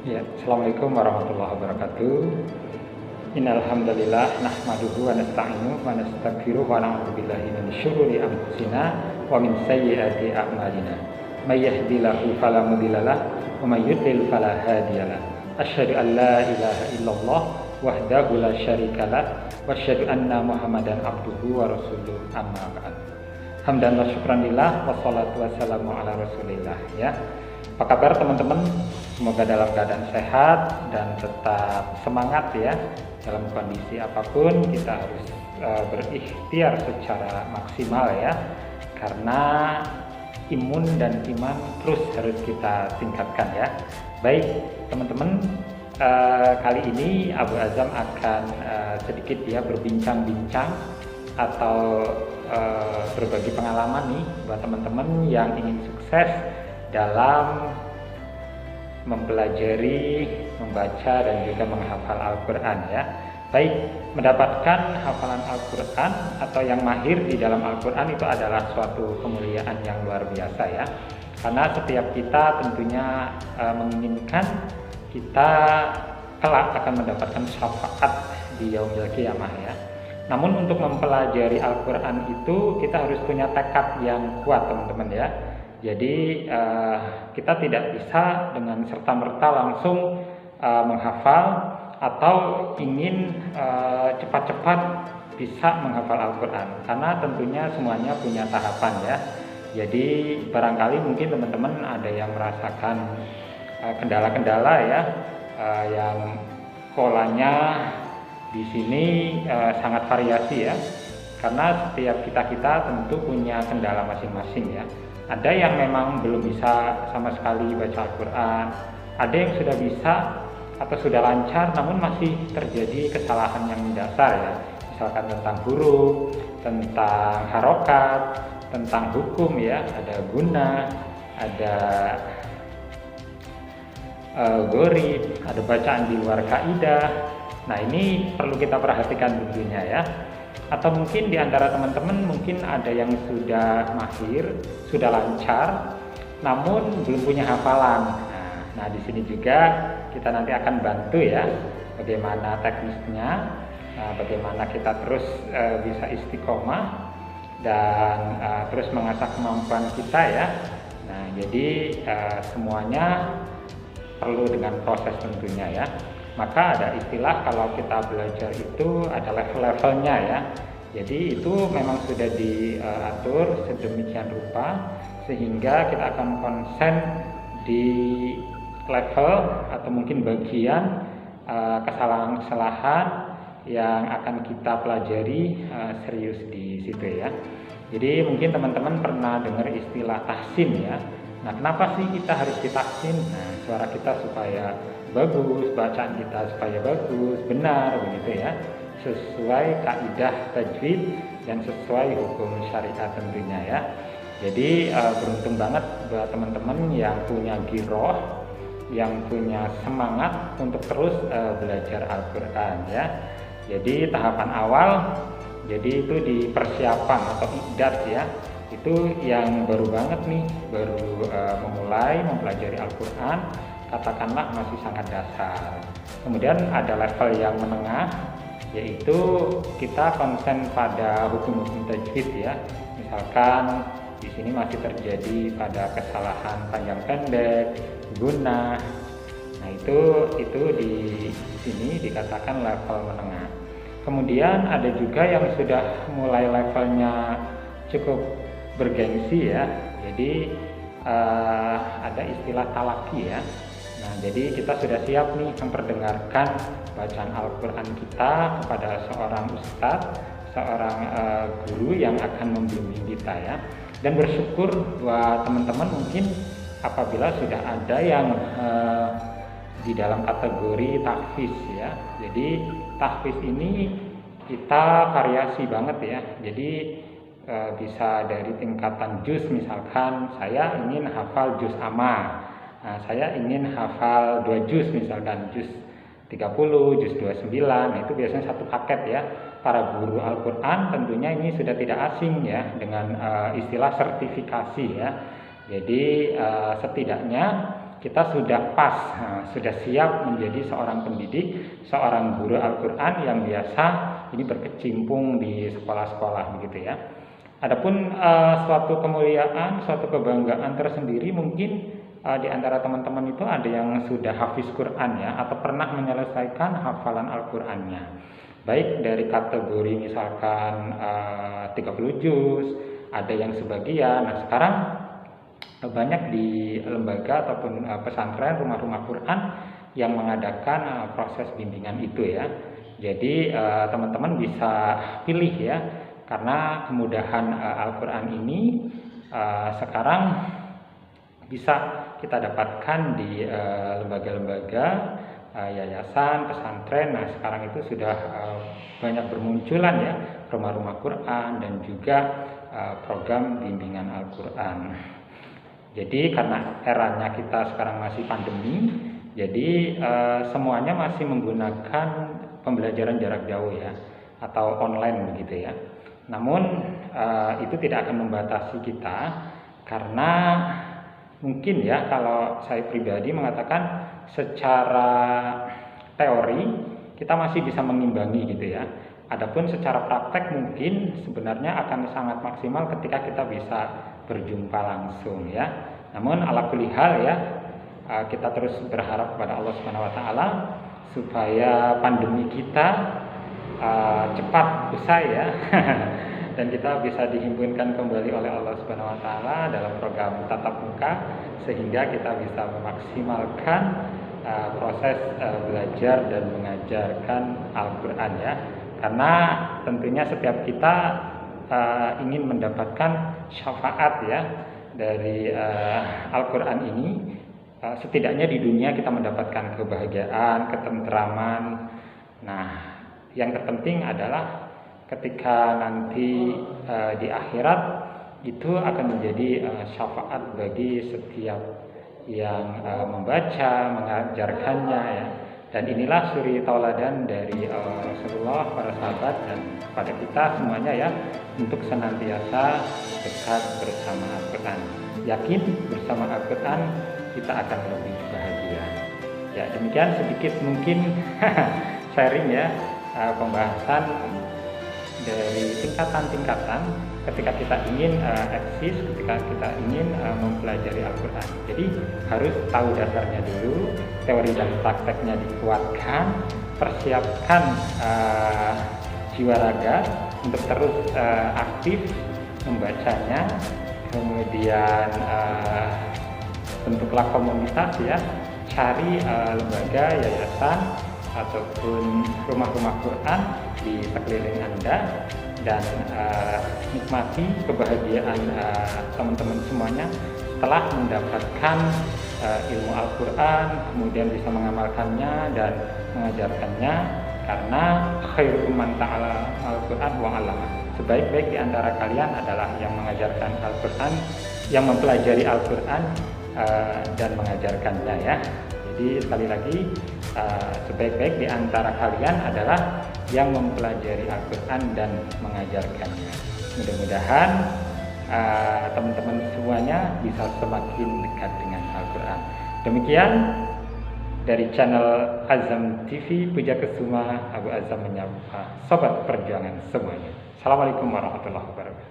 Ya, Assalamualaikum warahmatullahi wabarakatuh. Innal hamdalillah nahmaduhu wa nasta'inuhu wa nastaghfiruh wa na'udzu billahi min syururi anfusina wa min sayyiati a'malina. May yahdihillahu fala mudhillalah wa may yudlil fala hadiyalah. Asyhadu an la ilaha illallah wahdahu la syarikalah wa asyhadu anna Muhammadan abduhu wa rasuluh amma ba'd. Hamdan wa syukran lillah wassalatu wassalamu ala Rasulillah ya. Apa kabar teman-teman? Semoga dalam keadaan sehat dan tetap semangat ya. Dalam kondisi apapun kita harus berikhtiar secara maksimal ya. Karena imun dan iman terus harus kita tingkatkan ya. Baik teman-teman, kali ini Abu Azam akan sedikit ya berbincang-bincang atau berbagi pengalaman nih buat teman-teman yang ingin sukses dalam mempelajari, membaca dan juga menghafal Al-Quran ya. Baik, mendapatkan hafalan Al-Quran atau yang mahir di dalam Al-Quran itu adalah suatu kemuliaan yang luar biasa ya. Karena setiap kita tentunya menginginkan kita kelak akan mendapatkan syafaat di yaumil qiyamah ya. Namun untuk mempelajari Al-Quran itu kita harus punya tekad yang kuat teman-teman ya. Jadi kita tidak bisa dengan serta-merta langsung menghafal atau ingin cepat-cepat bisa menghafal Al-Quran, karena tentunya semuanya punya tahapan ya. Jadi barangkali mungkin teman-teman ada yang merasakan kendala-kendala ya, yang polanya di sini sangat variasi ya, karena setiap kita tentu punya kendala masing-masing ya. Ada yang memang belum bisa sama sekali baca Al-Quran, ada yang sudah bisa atau sudah lancar namun masih terjadi kesalahan yang mendasar ya. Misalkan tentang huruf, tentang harokat, tentang hukum ya, ada guna, ada gharib, ada bacaan di luar kaidah. Nah ini perlu kita perhatikan tentunya ya. Atau mungkin di antara teman-teman mungkin ada yang sudah mahir, sudah lancar, namun belum punya hafalan. Nah di sini juga kita nanti akan bantu ya, bagaimana teknisnya, bagaimana kita terus bisa istiqomah dan terus mengasah kemampuan kita ya. Nah jadi semuanya perlu dengan proses tentunya ya. Maka ada istilah kalau kita belajar itu ada level-levelnya ya. Jadi itu memang sudah diatur sedemikian rupa sehingga kita akan konsen di level atau mungkin bagian kesalahan-kesalahan yang akan kita pelajari serius di situ ya. Jadi mungkin teman-teman pernah dengar istilah tahsin ya. Nah kenapa sih kita harus ditahsin? Nah suara kita supaya bagus, bacaan kita supaya bagus, benar begitu ya, sesuai kaidah tajwid dan sesuai hukum syariat tentunya ya. Jadi beruntung banget buat teman-teman yang punya giroh, yang punya semangat untuk terus belajar Al-Quran ya. Jadi tahapan awal, jadi itu di persiapan atau idat ya, itu yang baru banget nih, baru memulai mempelajari Al-Quran, katakanlah masih sangat dasar. Kemudian ada level yang menengah, yaitu kita konsen pada hukum-hukum tajwid ya. Misalkan di sini masih terjadi pada kesalahan panjang pendek, guna. Nah itu di sini dikatakan level menengah. Kemudian ada juga yang sudah mulai levelnya cukup bergengsi ya. Jadi ada istilah talaki ya. Nah, jadi kita sudah siap nih memperdengarkan bacaan Al-Quran kita kepada seorang ustadz, seorang guru yang akan membimbing kita ya. Dan bersyukur buat teman-teman mungkin apabila sudah ada yang di dalam kategori tahfiz ya. Jadi tahfiz ini kita variasi banget ya. Jadi bisa dari tingkatan juz, misalkan saya ingin hafal juz amma. Nah, saya ingin hafal 2 juz misalkan juz 30, juz 29. Nah, itu biasanya satu paket ya. Para guru Al-Quran tentunya ini sudah tidak asing ya dengan istilah sertifikasi ya. Jadi setidaknya kita sudah pas, sudah siap menjadi seorang pendidik, seorang guru Al-Quran yang biasa ini berkecimpung di sekolah-sekolah begitu ya. Adapun suatu kemuliaan, suatu kebanggaan tersendiri mungkin di antara teman-teman itu ada yang sudah hafiz Quran ya, atau pernah menyelesaikan hafalan Al-Qurannya. Baik dari kategori misalkan 30 juz, ada yang sebagian. Nah sekarang banyak di lembaga ataupun pesantren, rumah-rumah Quran yang mengadakan proses bimbingan itu ya. Jadi teman-teman bisa pilih ya, karena kemudahan Al-Quran ini sekarang bisa kita dapatkan di lembaga-lembaga, yayasan, pesantren. Nah sekarang itu sudah banyak bermunculan ya rumah-rumah Quran dan juga program bimbingan Al-Quran. Jadi karena eranya kita sekarang masih pandemi, jadi semuanya masih menggunakan pembelajaran jarak jauh ya, atau online begitu ya. Namun itu tidak akan membatasi kita, karena mungkin ya kalau saya pribadi mengatakan secara teori kita masih bisa mengimbangi gitu ya. Adapun secara praktek mungkin sebenarnya akan sangat maksimal ketika kita bisa berjumpa langsung ya. Namun ala kulli hal ya, kita terus berharap kepada Allah Subhanahu wa taala supaya pandemi kita cepat usai ya. Dan kita bisa dihimpunkan kembali oleh Allah Subhanahu wa taala dalam program tatap muka, sehingga kita bisa memaksimalkan proses belajar dan mengajarkan Al-Qur'an ya. Karena tentunya setiap kita ingin mendapatkan syafaat ya dari Al-Qur'an ini. Setidaknya di dunia kita mendapatkan kebahagiaan, ketentraman. Nah, yang terpenting adalah ketika nanti di akhirat itu akan menjadi syafaat bagi setiap yang membaca, mengajarkannya ya. Dan inilah suri tauladan dari Rasulullah, para sahabat, dan pada kita semuanya ya, untuk senantiasa dekat bersama Al-Quran. Yakin bersama Al-Quran kita akan lebih bahagia. Ya demikian sedikit mungkin sharing ya, pembahasan dari tingkatan-tingkatan ketika kita ingin eksis, ketika kita ingin mempelajari Al-Quran. Jadi harus tahu dasarnya dulu, teori dan prakteknya dikuatkan, persiapkan jiwa raga untuk terus aktif membacanya, kemudian bentuklah komunitas ya, cari lembaga, yayasan, ataupun rumah-rumah Quran di sekeliling Anda, dan nikmati kebahagiaan teman-teman semuanya setelah mendapatkan ilmu Al-Quran, kemudian bisa mengamalkannya dan mengajarkannya, karena khairukum man ta'ala Al-Quran wa 'allama. Sebaik-baik di antara kalian adalah yang mengajarkan Al-Quran, yang mempelajari Al-Quran dan mengajarkannya ya. Jadi sekali lagi, sebaik-baik di antara kalian adalah yang mempelajari Al-Quran dan mengajarkannya. Mudah-mudahan teman-teman semuanya bisa semakin dekat dengan Al-Quran. Demikian dari channel Azam TV, Puja Kesuma, Abu Azam menyapa sobat perjuangan semuanya. Assalamualaikum warahmatullahi wabarakatuh.